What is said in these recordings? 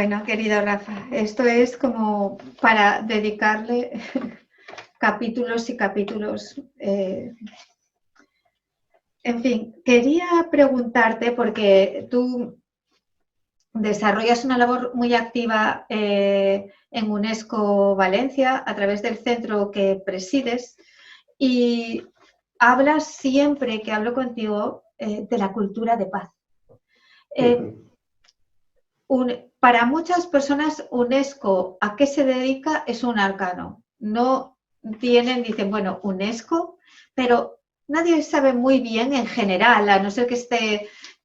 Bueno, querido Rafa, esto es como para dedicarle capítulos y capítulos. En fin, quería preguntarte, porque tú desarrollas una labor muy activa en UNESCO Valencia a través del centro que presides y hablas siempre que hablo contigo de la cultura de paz. Para muchas personas UNESCO, ¿a qué se dedica? Es un arcano. No dicen, bueno, UNESCO, pero nadie sabe muy bien en general, a no ser que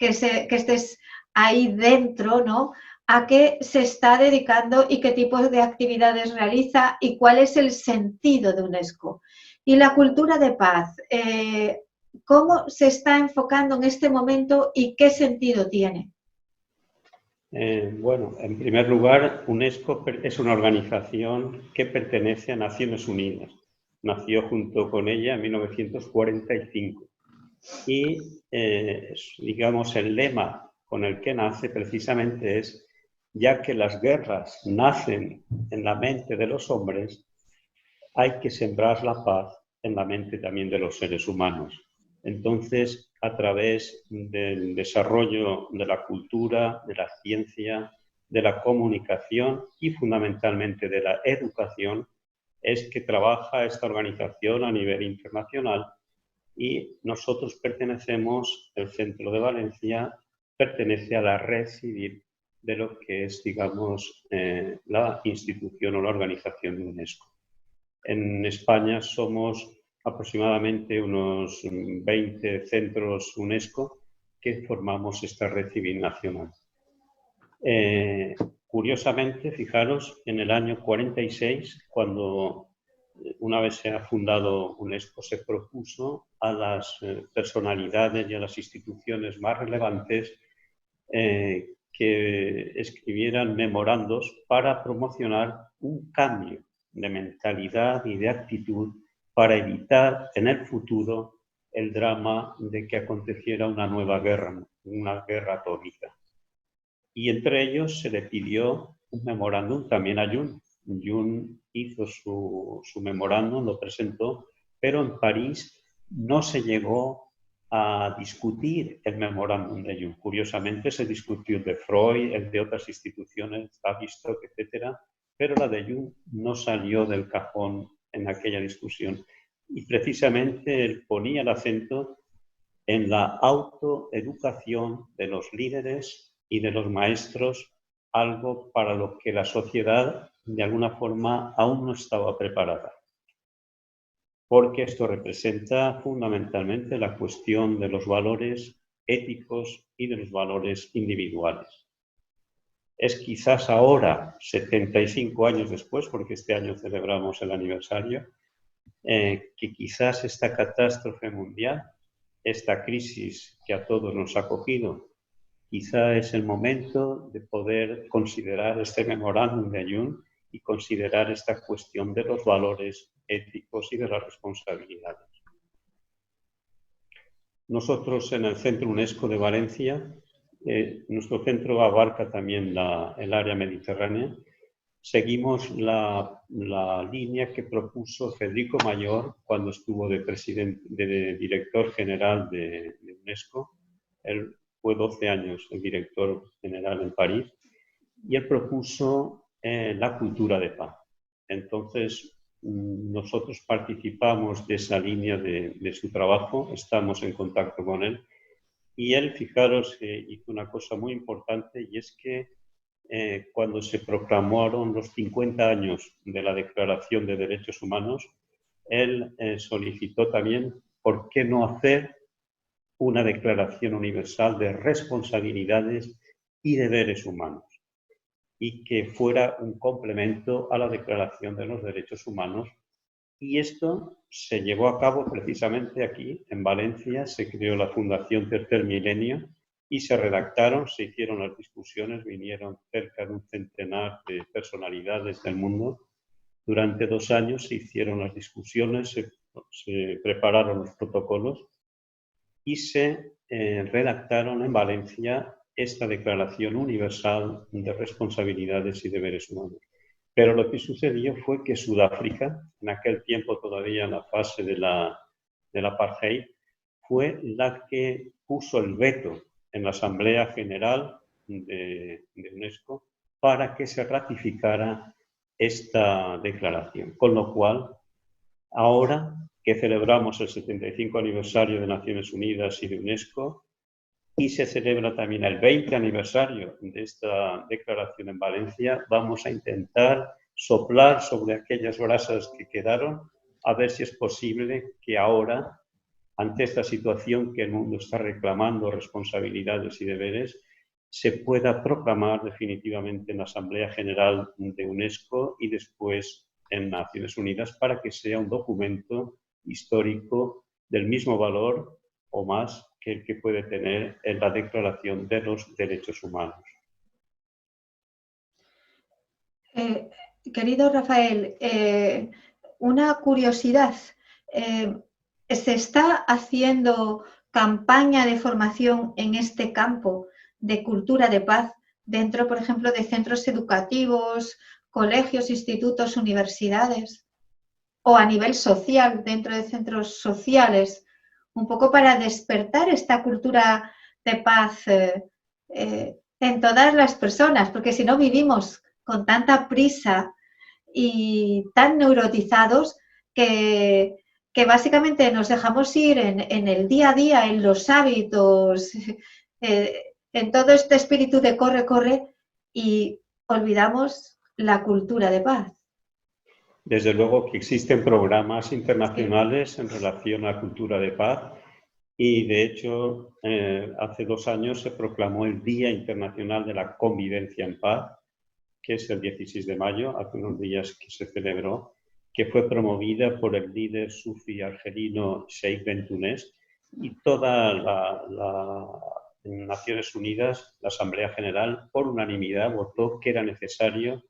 estés ahí dentro, ¿no? A qué se está dedicando y qué tipo de actividades realiza y cuál es el sentido de UNESCO. Y la cultura de paz, ¿cómo se está enfocando en este momento y qué sentido tiene? Bueno, en primer lugar, UNESCO es una organización que pertenece a Naciones Unidas. Nació junto con ella en 1945. Y, digamos, el lema con el que nace precisamente es, ya que las guerras nacen en la mente de los hombres, hay que sembrar la paz en la mente también de los seres humanos. Entonces, a través del desarrollo de la cultura, de la ciencia, de la comunicación y fundamentalmente de la educación, es que trabaja esta organización a nivel internacional y nosotros pertenecemos, el Centro de Valencia, pertenece a la red civil de lo que es, digamos, la institución o la organización de UNESCO. En España somos aproximadamente unos 20 centros UNESCO que formamos esta red civil nacional. Curiosamente, fijaros, en el año 46, cuando una vez se ha fundado UNESCO, se propuso a las personalidades y a las instituciones más relevantes que escribieran memorandos para promocionar un cambio de mentalidad y de actitud para evitar en el futuro el drama de que aconteciera una nueva guerra, una guerra atómica. Y entre ellos se le pidió un memorándum también a Jun. Jun hizo su memorándum, lo presentó, pero en París no se llegó a discutir el memorándum de Jun. Curiosamente se discutió el de Freud, el de otras instituciones, Tavistock, etc., pero la de Jun no salió del cajón en aquella discusión. Y precisamente él ponía el acento en la autoeducación de los líderes y de los maestros, algo para lo que la sociedad de alguna forma aún no estaba preparada. Porque esto representa fundamentalmente la cuestión de los valores éticos y de los valores individuales. Es quizás ahora, 75 años después, porque este año celebramos el aniversario, que quizás esta catástrofe mundial, esta crisis que a todos nos ha cogido, quizá es el momento de poder considerar este memorándum de Jun y considerar esta cuestión de los valores éticos y de las responsabilidades. Nosotros en el Centro UNESCO de Valencia, nuestro centro abarca también el área mediterránea, seguimos la línea que propuso Federico Mayor cuando estuvo de director general de UNESCO. Él fue 12 años el director general en París y él propuso la cultura de paz. Entonces, nosotros participamos de esa línea de su trabajo, estamos en contacto con él y él, fijaros, hizo una cosa muy importante y es que cuando se proclamaron los 50 años de la Declaración de Derechos Humanos, él solicitó también por qué no hacer una declaración universal de responsabilidades y deberes humanos y que fuera un complemento a la Declaración de los Derechos Humanos. Y esto se llevó a cabo precisamente aquí, en Valencia, se creó la Fundación Tercer Milenio y se redactaron, se hicieron las discusiones, vinieron cerca de un centenar de personalidades del mundo. Durante 2 años se hicieron las discusiones, se prepararon los protocolos y se redactaron en Valencia esta Declaración Universal de Responsabilidades y Deberes Humanos. Pero lo que sucedió fue que Sudáfrica, en aquel tiempo todavía en la fase del apartheid, fue la que puso el veto en la Asamblea General de UNESCO para que se ratificara esta declaración. Con lo cual, ahora que celebramos el 75 aniversario de Naciones Unidas y de UNESCO, y se celebra también el 20 aniversario de esta declaración en Valencia, vamos a intentar soplar sobre aquellas brasas que quedaron, a ver si es posible que ahora, ante esta situación que el mundo está reclamando responsabilidades y deberes, se pueda proclamar definitivamente en la Asamblea General de UNESCO y después en Naciones Unidas para que sea un documento histórico del mismo valor o más que el que puede tener en la Declaración de los Derechos Humanos. Querido Rafael, una curiosidad. ¿Se está haciendo campaña de formación en este campo de cultura de paz dentro, por ejemplo, de centros educativos, colegios, institutos, universidades o a nivel social, dentro de centros sociales, un poco para despertar esta cultura de paz en todas las personas? Porque si no vivimos con tanta prisa y tan neurotizados que básicamente nos dejamos ir en el día a día, en los hábitos, en todo este espíritu de corre, corre, y olvidamos la cultura de paz. Desde luego que existen programas internacionales en relación a cultura de paz y de hecho hace 2 años se proclamó el Día Internacional de la Convivencia en Paz, que es el 16 de mayo, hace unos días que se celebró, que fue promovida por el líder sufi argelino Sheikh Bentounès, y toda en Naciones Unidas, la Asamblea General, por unanimidad, votó que era necesario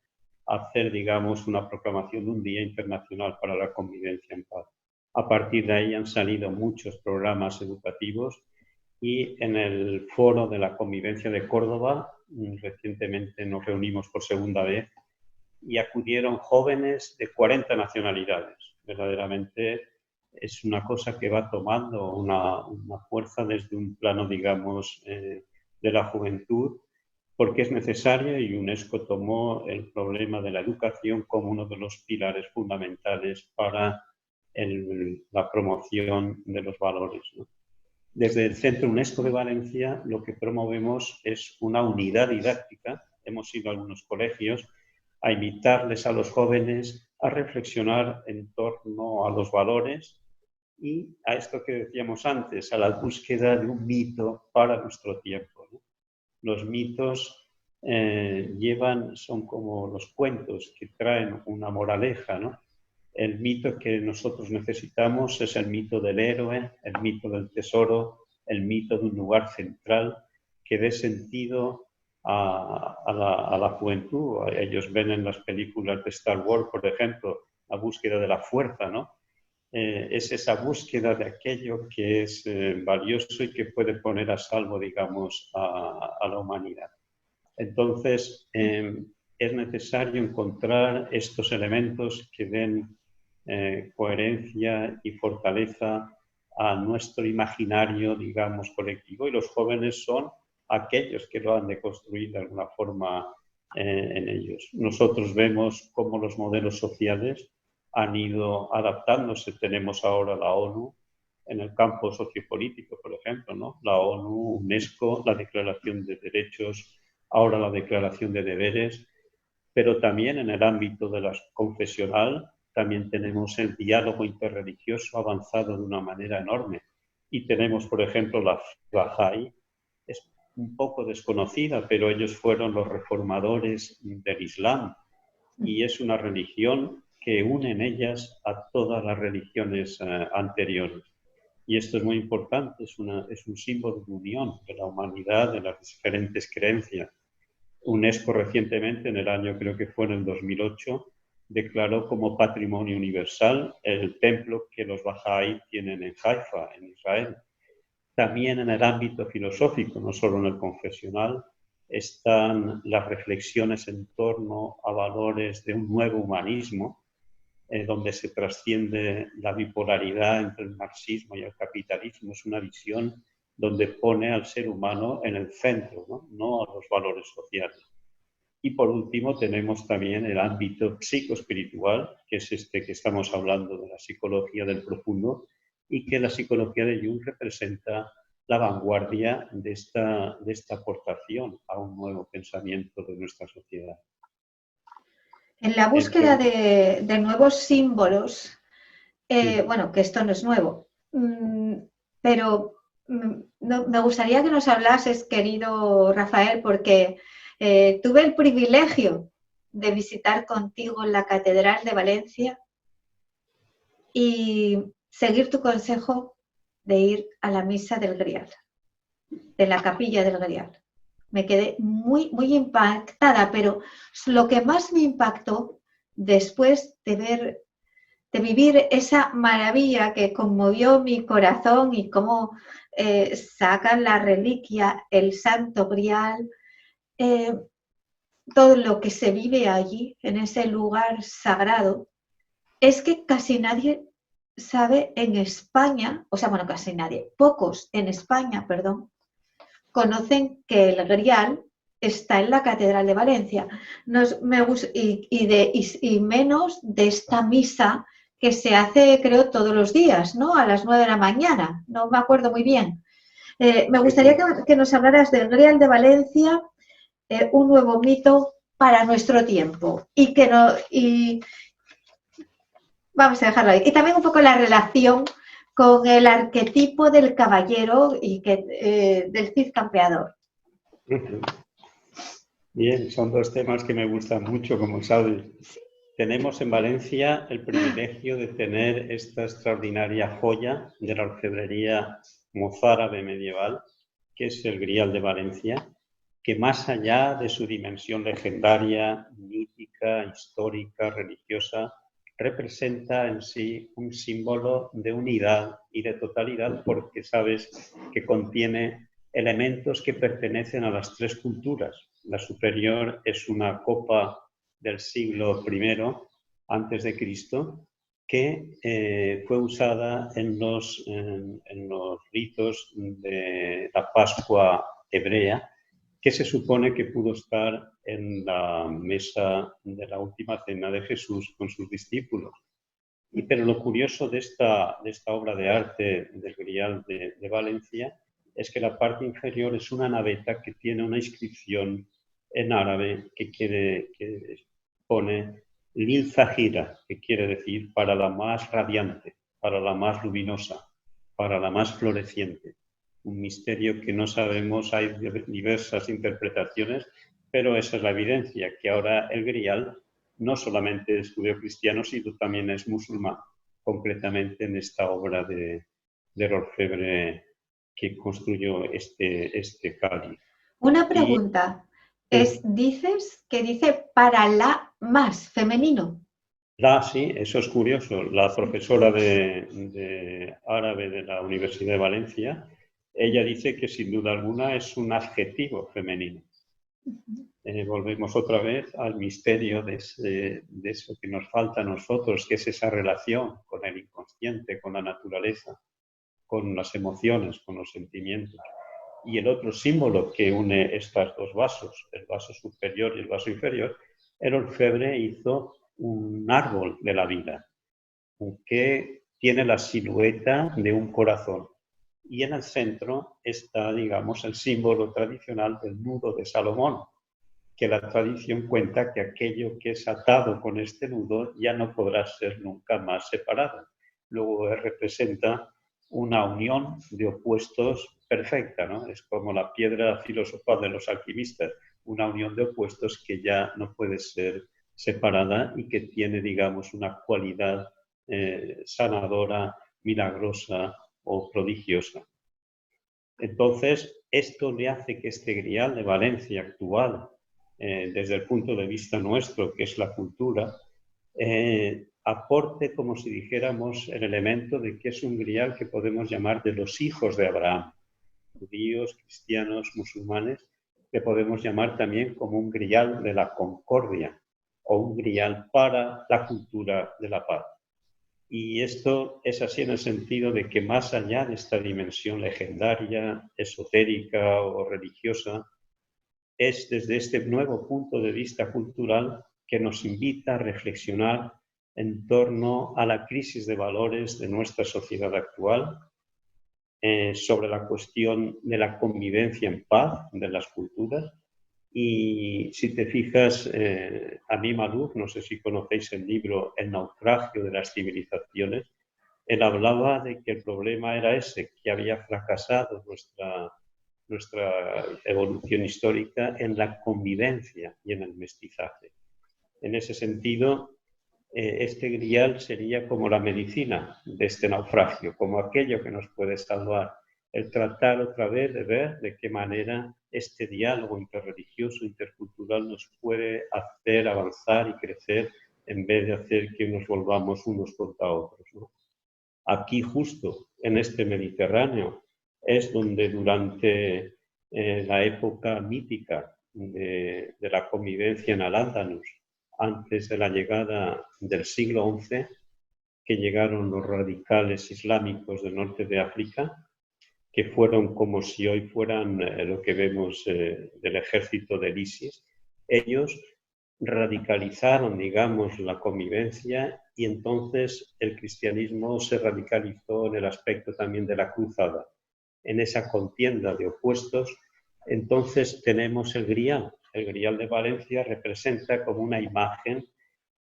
hacer, digamos, una proclamación de un Día Internacional para la Convivencia en Paz. A partir de ahí han salido muchos programas educativos y en el Foro de la Convivencia de Córdoba recientemente nos reunimos por segunda vez y acudieron jóvenes de 40 nacionalidades. Verdaderamente es una cosa que va tomando una fuerza desde un plano, digamos, de la juventud, porque es necesario y UNESCO tomó el problema de la educación como uno de los pilares fundamentales para la promoción de los valores, ¿no? Desde el Centro UNESCO de Valencia lo que promovemos es una unidad didáctica. Hemos ido a algunos colegios a invitarles a los jóvenes a reflexionar en torno a los valores y a esto que decíamos antes, a la búsqueda de un mito para nuestro tiempo, ¿no? Los mitos son como los cuentos que traen una moraleja, ¿no? El mito que nosotros necesitamos es el mito del héroe, el mito del tesoro, el mito de un lugar central que dé sentido a la juventud. Ellos ven en las películas de Star Wars, por ejemplo, la búsqueda de la fuerza, ¿no? Es esa búsqueda de aquello que es valioso y que puede poner a salvo, digamos, a la humanidad. Entonces, es necesario encontrar estos elementos que den coherencia y fortaleza a nuestro imaginario, digamos, colectivo, y los jóvenes son aquellos que lo han de construir de alguna forma en ellos. Nosotros vemos cómo los modelos sociales han ido adaptándose. Tenemos ahora la ONU en el campo sociopolítico, por ejemplo, ¿no? La ONU, UNESCO, la Declaración de Derechos, ahora la Declaración de Deberes, pero también en el ámbito de la confesional también tenemos el diálogo interreligioso avanzado de una manera enorme. Y tenemos, por ejemplo, la Bahá'í, es un poco desconocida, pero ellos fueron los reformadores del Islam y es una religión que une en ellas a todas las religiones anteriores. Y esto es muy importante, es un símbolo de unión de la humanidad, de las diferentes creencias. UNESCO recientemente, en el año creo que fue en el 2008, declaró como patrimonio universal el templo que los Bahá'í tienen en Haifa, en Israel. También en el ámbito filosófico, no solo en el confesional, están las reflexiones en torno a valores de un nuevo humanismo, donde se trasciende la bipolaridad entre el marxismo y el capitalismo. Es una visión donde pone al ser humano en el centro, no a los valores sociales. Y por último tenemos también el ámbito psicoespiritual, que es este que estamos hablando de la psicología del profundo, y que la psicología de Jung representa la vanguardia de esta aportación a un nuevo pensamiento de nuestra sociedad. En la búsqueda de nuevos símbolos, Sí. bueno, que esto no es nuevo, pero me gustaría que nos hablases, querido Rafael, porque tuve el privilegio de visitar contigo la Catedral de Valencia y seguir tu consejo de ir a la Misa del Grial, de la Capilla del Grial. Me quedé muy, muy impactada, pero lo que más me impactó después de vivir esa maravilla que conmovió mi corazón y cómo sacan la reliquia, el Santo Grial, todo lo que se vive allí, en ese lugar sagrado, es que casi nadie sabe en España, o sea, bueno, casi nadie, pocos en España, perdón, conocen que el Grial está en la Catedral de Valencia. Y menos de esta misa que se hace, creo, todos los días, ¿no? A las 9 de la mañana, no me acuerdo muy bien. Me gustaría que nos hablaras del Grial de Valencia, un nuevo mito para nuestro tiempo. Y vamos a dejarlo ahí. Y también un poco la relación con el arquetipo del caballero y del Cid campeador. Bien, son dos temas que me gustan mucho, como sabes. Tenemos en Valencia el privilegio de tener esta extraordinaria joya de la orfebrería mozárabe medieval, que es el Grial de Valencia, que más allá de su dimensión legendaria, mítica, histórica, religiosa, representa en sí un símbolo de unidad y de totalidad, porque sabes que contiene elementos que pertenecen a las tres culturas. La superior es una copa del siglo I antes de Cristo, que fue usada en los ritos de la Pascua hebrea, que se supone que pudo estar en la mesa de la última cena de Jesús con sus discípulos. Pero lo curioso de esta obra de arte del Grial de Valencia es que la parte inferior es una naveta que tiene una inscripción en árabe que pone Lil Zahira, que quiere decir para la más radiante, para la más luminosa, para la más floreciente. Un misterio que no sabemos, hay diversas interpretaciones, pero esa es la evidencia, que ahora el Grial no solamente es judeocristiano, sino también es musulmán, concretamente en esta obra del orfebre que construyó este cáliz. Una pregunta, dices que dice para la más, femenino. Sí, eso es curioso. La profesora de árabe de la Universidad de Valencia, ella dice que sin duda alguna es un adjetivo femenino. Volvemos otra vez al misterio de eso que nos falta a nosotros, que es esa relación con el inconsciente, con la naturaleza, con las emociones, con los sentimientos. Y el otro símbolo que une estos dos vasos, el vaso superior y el vaso inferior, el orfebre hizo un árbol de la vida, que tiene la silueta de un corazón. Y en el centro está, digamos, el símbolo tradicional del nudo de Salomón, que la tradición cuenta que aquello que es atado con este nudo ya no podrá ser nunca más separado. Luego representa una unión de opuestos perfecta, ¿no? Es como la piedra filosofal de los alquimistas, una unión de opuestos que ya no puede ser separada y que tiene, digamos, una cualidad sanadora, milagrosa o prodigiosa. Entonces, esto le hace que este Grial de Valencia actual, desde el punto de vista nuestro, que es la cultura, aporte, como si dijéramos, el elemento de que es un Grial que podemos llamar de los hijos de Abraham. judíos, cristianos, musulmanes, que podemos llamar también como un grial de la concordia o un grial para la cultura de la paz. Y esto es así en el sentido de que más allá de esta dimensión legendaria, esotérica o religiosa, es desde este nuevo punto de vista cultural que nos invita a reflexionar en torno a la crisis de valores de nuestra sociedad actual, sobre la cuestión de la convivencia en paz de las culturas. Y si te fijas, Amin Maalouf, no sé si conocéis el libro El naufragio de las civilizaciones, él hablaba de que el problema era ese, que había fracasado nuestra evolución histórica en la convivencia y en el mestizaje. En ese sentido, este grial sería como la medicina de este naufragio, como aquello que nos puede salvar, el tratar otra vez de ver de qué manera este diálogo interreligioso, intercultural nos puede hacer avanzar y crecer en vez de hacer que nos volvamos unos contra otros, ¿no? Aquí justo en este Mediterráneo es donde durante la época mítica de la convivencia en Al-Ándalus, antes de la llegada del siglo XI, que llegaron los radicales islámicos del norte de África, que fueron como si hoy fueran lo que vemos del ejército del ISIS. Ellos radicalizaron, digamos, la convivencia y entonces el cristianismo se radicalizó en el aspecto también de la cruzada. En esa contienda de opuestos, entonces tenemos el grial. El grial de Valencia representa como una imagen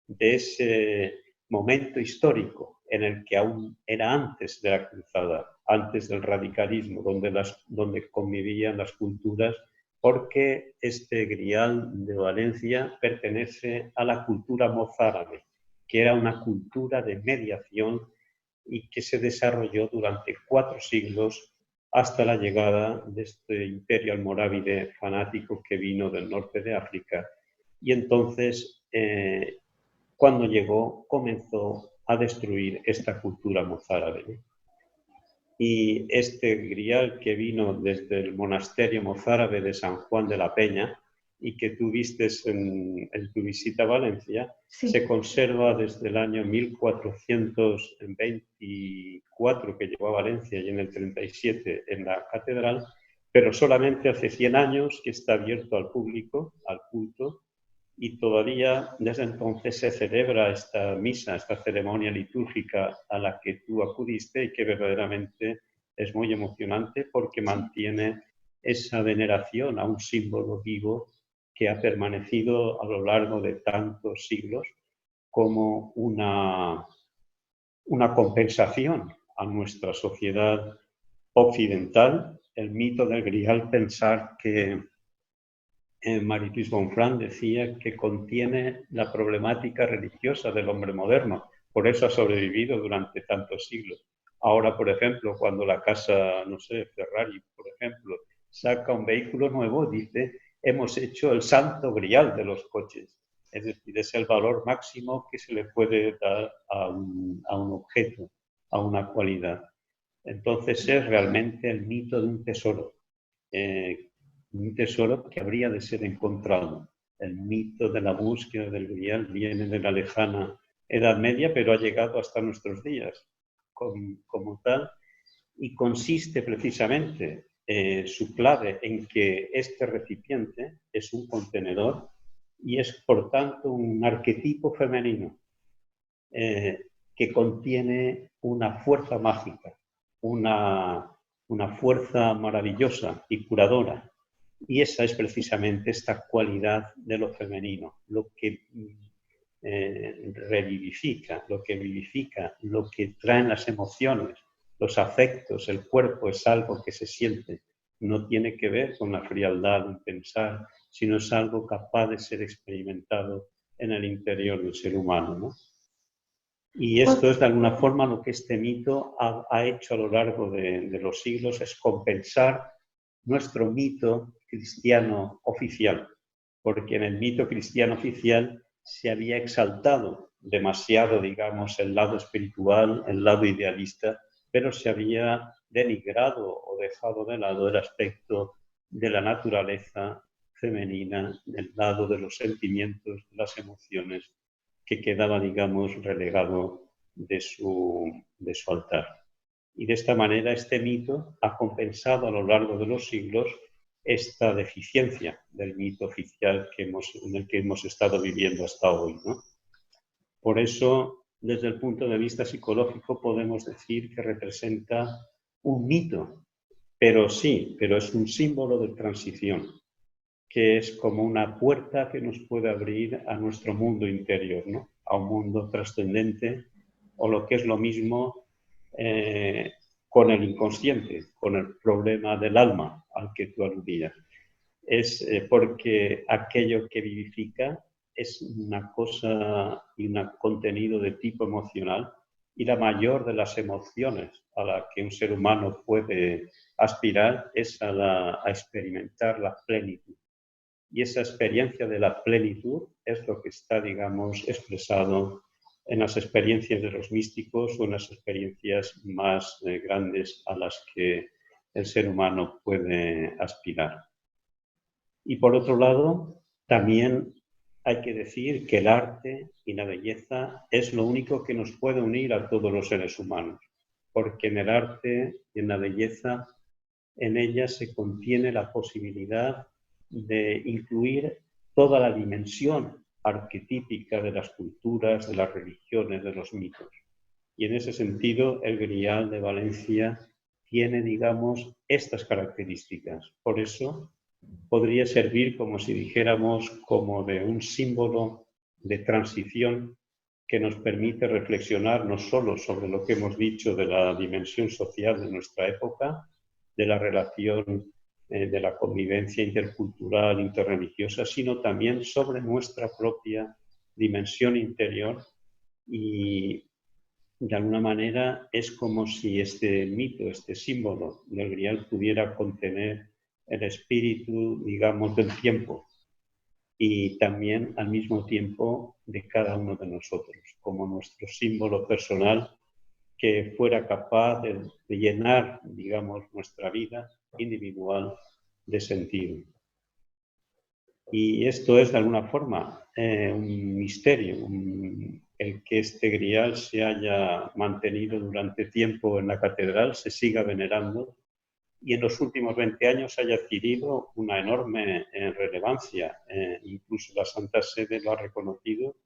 de ese momento histórico en el que aún era antes de la cruzada, antes del radicalismo, donde convivían las culturas, porque este grial de Valencia pertenece a la cultura mozárabe, que era una cultura de mediación y que se desarrolló durante 4 siglos hasta la llegada de este imperio almorávide fanático que vino del norte de África. Y entonces, cuando llegó, comenzó a destruir esta cultura mozárabe. Y este grial que vino desde el monasterio mozárabe de San Juan de la Peña y que tú vistes en tu visita a Valencia, sí, se conserva desde el año 1424 que llegó a Valencia y en el 37 en la catedral, pero solamente hace 100 años que está abierto al público, al culto, y todavía desde entonces se celebra esta misa, esta ceremonia litúrgica a la que tú acudiste y que verdaderamente es muy emocionante porque mantiene esa veneración a un símbolo vivo que ha permanecido a lo largo de tantos siglos como una compensación a nuestra sociedad occidental. El mito del grial, pensar que Marie-Louise Bonfrant decía que contiene la problemática religiosa del hombre moderno, por eso ha sobrevivido durante tantos siglos. Ahora, por ejemplo, cuando la casa, no sé, Ferrari, por ejemplo, saca un vehículo nuevo, dice, hemos hecho el santo grial de los coches. Es decir, es el valor máximo que se le puede dar a un objeto, a una cualidad. Entonces es realmente el mito de un tesoro que habría de ser encontrado. El mito de la búsqueda del grial viene de la lejana Edad Media, pero ha llegado hasta nuestros días como tal, y consiste precisamente su clave en que este recipiente es un contenedor y es por tanto un arquetipo femenino que contiene una fuerza mágica, una fuerza maravillosa y curadora. Y esa es precisamente esta cualidad de lo femenino, lo que revivifica, lo que vivifica, lo que traen las emociones, los afectos, el cuerpo es algo que se siente, no tiene que ver con la frialdad del pensar, sino es algo capaz de ser experimentado en el interior del ser humano, ¿no? Y esto es de alguna forma lo que este mito ha hecho a lo largo de los siglos, es compensar nuestro mito cristiano oficial, porque en el mito cristiano oficial se había exaltado demasiado, digamos, el lado espiritual, el lado idealista, pero se había denigrado o dejado de lado el aspecto de la naturaleza femenina, del lado de los sentimientos, de las emociones, que quedaba, digamos, relegado de su altar. Y de esta manera este mito ha compensado a lo largo de los siglos esta deficiencia del mito oficial en el que hemos estado viviendo hasta hoy, ¿no? Por eso, desde el punto de vista psicológico, podemos decir que representa un mito, pero es un símbolo de transición, que es como una puerta que nos puede abrir a nuestro mundo interior, ¿no? A un mundo trascendente, o lo que es lo mismo, con el inconsciente, con el problema del alma al que tú aludías. Es porque aquello que vivifica es una cosa y un contenido de tipo emocional, y la mayor de las emociones a la que un ser humano puede aspirar es a experimentar la plenitud. Y esa experiencia de la plenitud es lo que está, digamos, expresado en las experiencias de los místicos o en las experiencias más grandes a las que el ser humano puede aspirar. Y por otro lado, también hay que decir que el arte y la belleza es lo único que nos puede unir a todos los seres humanos, porque en el arte y en la belleza, en ella se contiene la posibilidad de incluir toda la dimensión arquetípica de las culturas, de las religiones, de los mitos. Y en ese sentido, el Grial de Valencia tiene, digamos, estas características. Por eso podría servir, como si dijéramos, como de un símbolo de transición que nos permite reflexionar no solo sobre lo que hemos dicho de la dimensión social de nuestra época, de la relación de la convivencia intercultural, interreligiosa, sino también sobre nuestra propia dimensión interior. Y de alguna manera es como si este mito, este símbolo del Grial pudiera contener el espíritu, digamos, del tiempo, y también al mismo tiempo de cada uno de nosotros, como nuestro símbolo personal que fuera capaz de llenar, digamos, nuestra vida individual de sentido. Y esto es de alguna forma un misterio, el que este Grial se haya mantenido durante tiempo en la catedral, se siga venerando y en los últimos 20 años haya adquirido una enorme relevancia. Incluso la Santa Sede lo ha reconocido,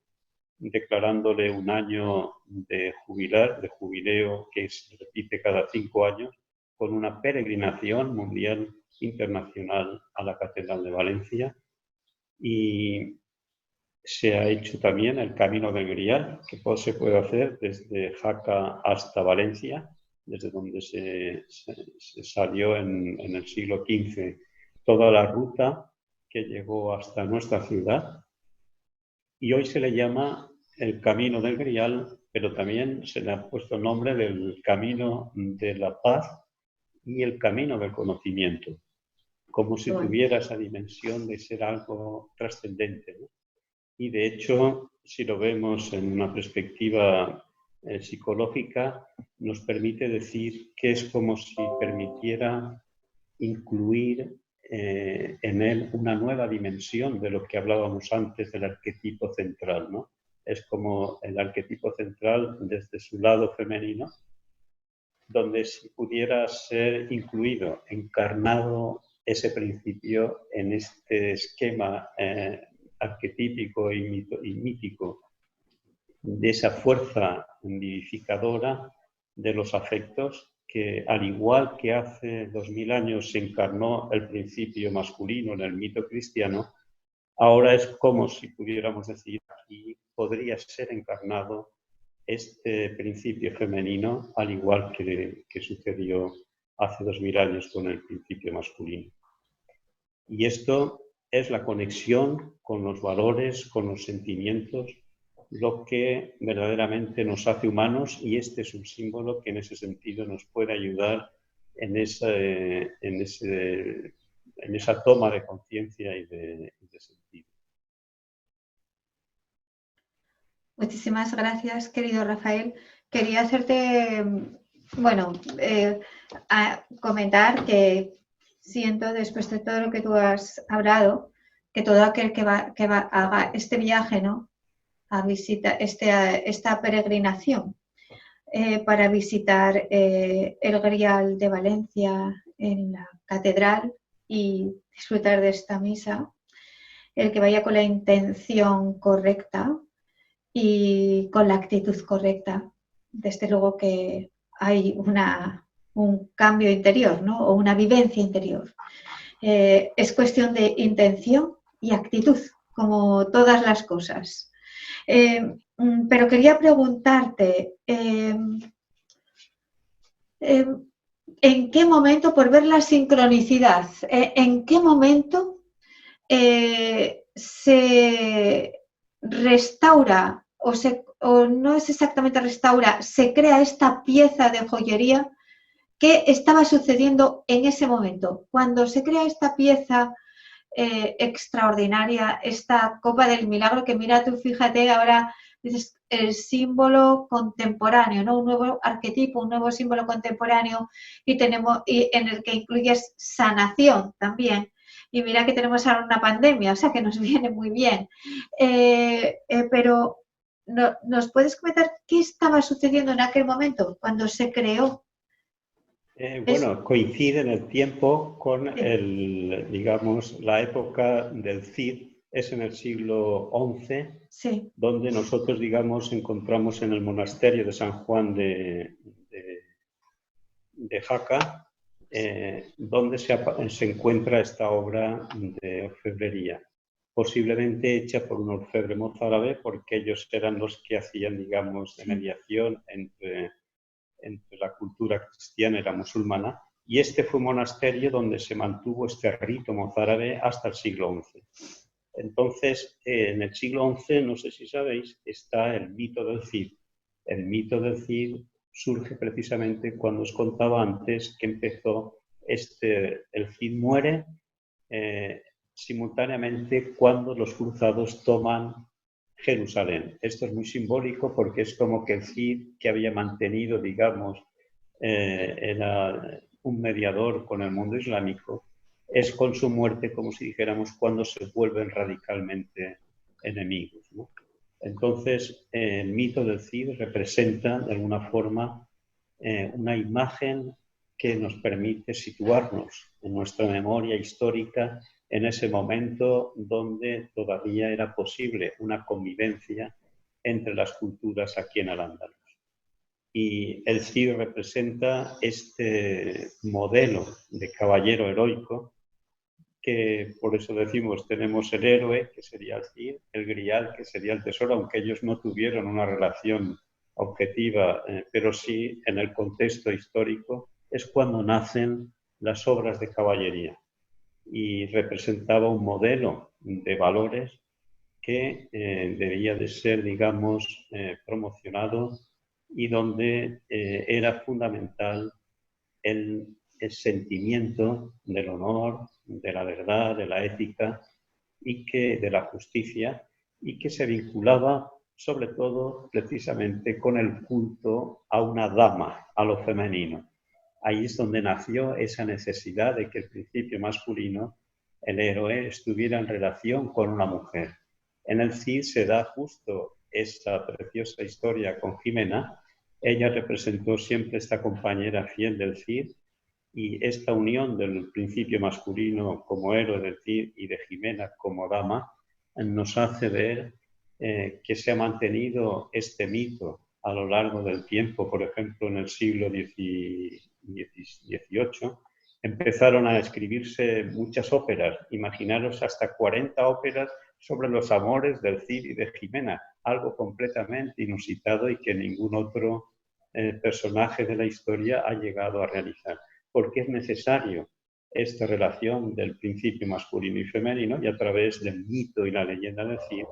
declarándole un año de jubileo que se repite cada 5 años, con una peregrinación mundial internacional a la Catedral de Valencia. Y se ha hecho también el Camino del Grial, que se puede hacer desde Jaca hasta Valencia, desde donde se salió en el siglo XV toda la ruta que llegó hasta nuestra ciudad. Y hoy se le llama el Camino del Grial, pero también se le ha puesto el nombre del Camino de la Paz y el Camino del Conocimiento, como si tuviera esa dimensión de ser algo trascendente, ¿no? Y de hecho, si lo vemos en una perspectiva psicológica, nos permite decir que es como si permitiera incluir en él una nueva dimensión de lo que hablábamos antes del arquetipo central, ¿no? Es como el arquetipo central desde su lado femenino, donde si pudiera ser incluido, encarnado ese principio en este esquema arquetípico y mítico de esa fuerza vivificadora de los afectos, que al igual que hace 2000 años se encarnó el principio masculino en el mito cristiano, ahora es como si pudiéramos decir aquí podría ser encarnado este principio femenino, al igual que sucedió hace 2000 años con el principio masculino. Y esto es la conexión con los valores, con los sentimientos, lo que verdaderamente nos hace humanos, y este es un símbolo que en ese sentido nos puede ayudar en esa toma de conciencia y de sentido. Muchísimas gracias, querido Rafael. Quería hacerte Bueno, a comentar que siento, después de todo lo que tú has hablado, que todo aquel que haga este viaje, ¿no? A visitar esta peregrinación para visitar el Grial de Valencia en la catedral y disfrutar de esta misa, el que vaya con la intención correcta y con la actitud correcta. Desde luego que hay un cambio interior, ¿no? O una vivencia interior. Es cuestión de intención y actitud, como todas las cosas. Pero quería preguntarte, ¿en qué momento, por ver la sincronicidad, en qué momento se restaura o no es exactamente restaura, se crea esta pieza de joyería? ¿Qué estaba sucediendo en ese momento? Cuando se crea esta pieza extraordinaria, esta copa del milagro, que mira tú, fíjate, ahora dices el símbolo contemporáneo, ¿no? Un nuevo arquetipo, un nuevo símbolo contemporáneo y en el que incluyes sanación también. Y mira que tenemos ahora una pandemia, o sea que nos viene muy bien. Pero ¿nos puedes comentar qué estaba sucediendo en aquel momento cuando se creó? Bueno, coincide en el tiempo con digamos, la época del Cid, es en el siglo XI, Sí. donde nosotros, digamos, encontramos en el monasterio de San Juan de Jaca, donde se encuentra esta obra de orfebrería, posiblemente hecha por un orfebre mozárabe, porque ellos eran los que hacían, digamos, de mediación entre la cultura cristiana y la musulmana, y este fue un monasterio donde se mantuvo este rito mozárabe hasta el siglo XI. Entonces, en el siglo XI, no sé si sabéis, está el mito del Cid. El mito del Cid surge precisamente cuando os contaba antes que empezó el Cid muere simultáneamente cuando los cruzados toman Jerusalén. Esto es muy simbólico porque es como que el Cid, que había mantenido, digamos, era un mediador con el mundo islámico, es con su muerte, como si dijéramos, cuando se vuelven radicalmente enemigos, ¿no? Entonces, el mito del Cid representa, de alguna forma, una imagen que nos permite situarnos en nuestra memoria histórica en ese momento donde todavía era posible una convivencia entre las culturas aquí en Al-Ándalus. Y el Cid representa este modelo de caballero heroico que por eso decimos tenemos el héroe, que sería el Cid, el grial, que sería el tesoro, aunque ellos no tuvieron una relación objetiva, pero sí en el contexto histórico, es cuando nacen las obras de caballería y representaba un modelo de valores que debía de ser, digamos, promocionado y donde era fundamental el sentimiento del honor, de la verdad, de la ética de la justicia, y que se vinculaba sobre todo precisamente con el culto a una dama, a lo femenino. Ahí es donde nació esa necesidad de que el principio masculino, el héroe, estuviera en relación con una mujer. En el Cid se da justo esta preciosa historia con Jimena. Ella representó siempre esta compañera fiel del Cid, y esta unión del principio masculino como héroe del Cid y de Jimena como dama nos hace ver que se ha mantenido este mito a lo largo del tiempo. Por ejemplo, en el siglo XVIII empezaron a escribirse muchas óperas. Imaginaros hasta 40 óperas sobre los amores del Cid y de Jimena, algo completamente inusitado y que ningún otro personaje de la historia ha llegado a realizar, porque es necesario esta relación del principio masculino y femenino, y a través del mito y la leyenda del Cid,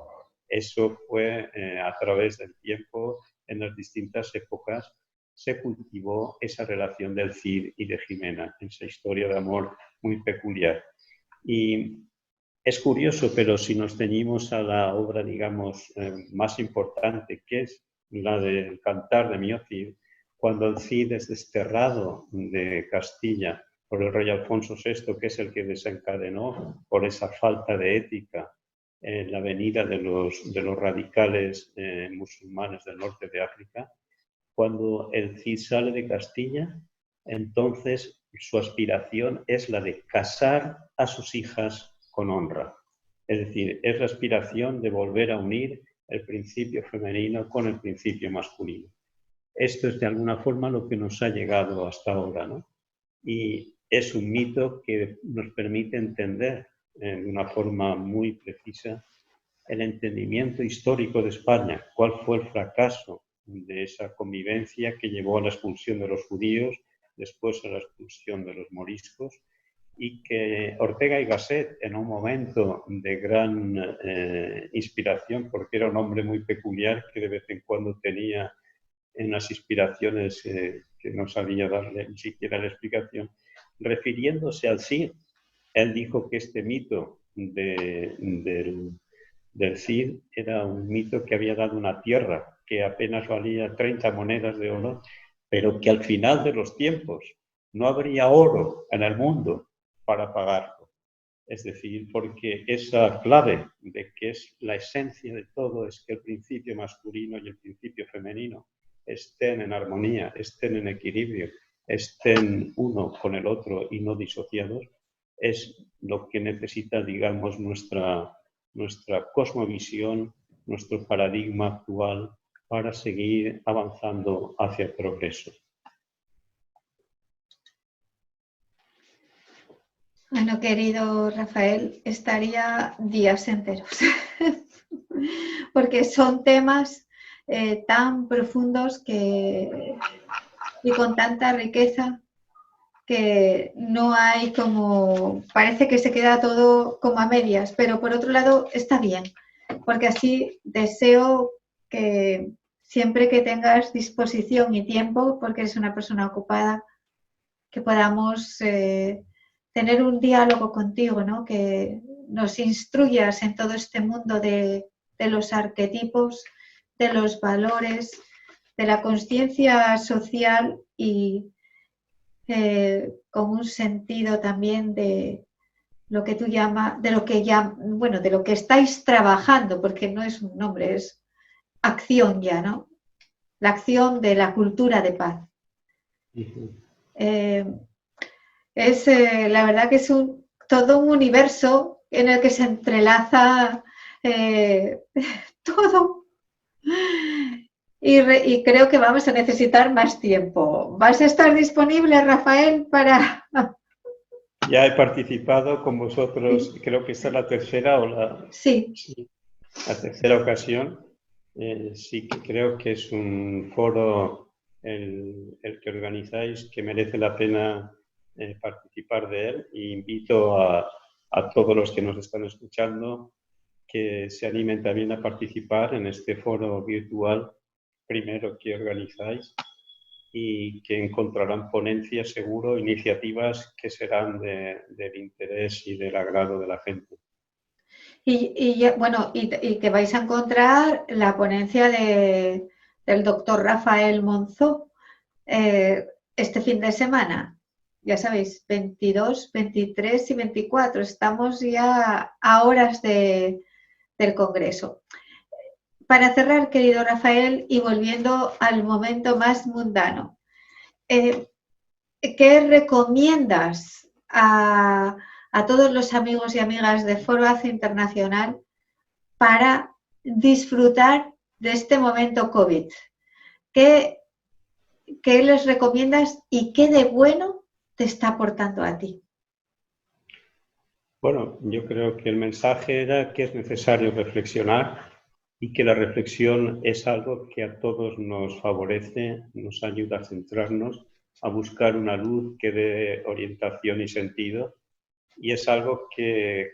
eso fue a través del tiempo, en las distintas épocas, se cultivó esa relación del Cid y de Jimena, esa historia de amor muy peculiar. Y es curioso, pero si nos ceñimos a la obra, digamos, más importante, que es la del Cantar de Mio Cid, cuando el Cid es desterrado de Castilla por el rey Alfonso VI, que es el que desencadenó por esa falta de ética la venida de los radicales musulmanes del norte de África. Cuando el Cid sale de Castilla, entonces su aspiración es la de casar a sus hijas con honra. Es decir, es la aspiración de volver a unir el principio femenino con el principio masculino. Esto es de alguna forma lo que nos ha llegado hasta ahora, ¿no? Y es un mito que nos permite entender de una forma muy precisa el entendimiento histórico de España, cuál fue el fracaso de esa convivencia que llevó a la expulsión de los judíos, después a la expulsión de los moriscos, y que Ortega y Gasset, en un momento de gran inspiración, porque era un hombre muy peculiar que de vez en cuando tenía unas inspiraciones que no sabía darle ni siquiera la explicación, refiriéndose al Cid, él dijo que este mito del Cid era un mito que había dado una tierra que apenas valía 30 monedas de oro, pero que al final de los tiempos no habría oro en el mundo para pagarlo. Es decir, porque esa clave de que es la esencia de todo es que el principio masculino y el principio femenino estén en armonía, estén en equilibrio, estén uno con el otro y no disociados, es lo que necesita, digamos, nuestra cosmovisión, nuestro paradigma actual para seguir avanzando hacia el progreso. Bueno, querido Rafael, estaría días enteros, porque son temas tan profundos y con tanta riqueza que no hay como, parece que se queda todo como a medias, pero por otro lado está bien, porque así deseo que siempre que tengas disposición y tiempo, porque eres una persona ocupada, que podamos tener un diálogo contigo, ¿no? Que nos instruyas en todo este mundo de los arquetipos, de los valores, de la consciencia social y con un sentido también de lo que tú llamas, de lo que ya, bueno, de lo que estáis trabajando, porque no es un nombre, es acción ya, ¿no? La acción de la cultura de paz. La verdad que es todo un universo en el que se entrelaza todo. Y creo que vamos a necesitar más tiempo. ¿Vas a estar disponible, Rafael, para...? Ya he participado con vosotros, sí. Creo que esta es la tercera o la tercera ocasión. Sí que creo que es un foro el que organizáis que merece la pena participar de él, e invito a todos los que nos están escuchando que se animen también a participar en este foro virtual primero que organizáis, y que encontrarán ponencias, seguro, iniciativas que serán del interés y del agrado de la gente. Y que vais a encontrar la ponencia del doctor Rafael Monzó este fin de semana. Ya sabéis, 22, 23 y 24. Estamos ya a horas del Congreso. Para cerrar, querido Rafael, y volviendo al momento más mundano, ¿qué recomiendas a todos los amigos y amigas de Foro ACE Internacional para disfrutar de este momento COVID? ¿Qué les recomiendas y qué de bueno te está aportando a ti? Bueno, yo creo que el mensaje era que es necesario reflexionar y que la reflexión es algo que a todos nos favorece, nos ayuda a centrarnos, a buscar una luz que dé orientación y sentido, y es algo que,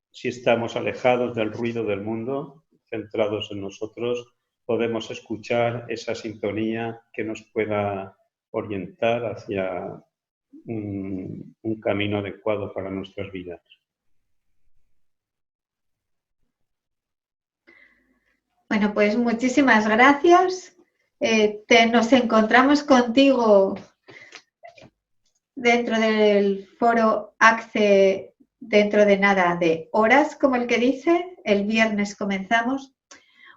si estamos alejados del ruido del mundo, centrados en nosotros, podemos escuchar esa sintonía que nos pueda orientar hacia un camino adecuado para nuestras vidas. Bueno, pues muchísimas gracias Nos encontramos contigo dentro del foro ACCE dentro de nada de horas, como el que dice. El viernes comenzamos.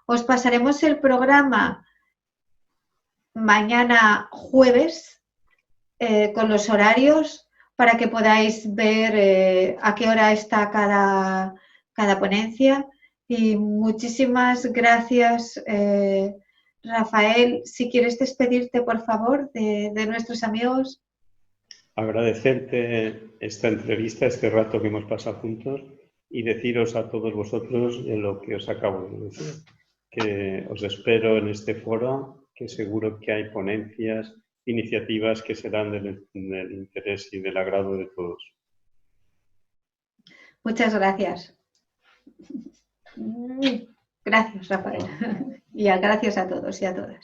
Os pasaremos el programa mañana jueves con los horarios para que podáis ver a qué hora está cada ponencia. Y muchísimas gracias, Rafael. Si quieres despedirte, por favor, de nuestros amigos. Agradecerte esta entrevista, este rato que hemos pasado juntos y deciros a todos vosotros lo que os acabo de decir, que os espero en este foro, que seguro que hay ponencias, iniciativas que serán del interés y del agrado de todos. Muchas gracias. Gracias, Rafael. Y gracias a todos y a todas.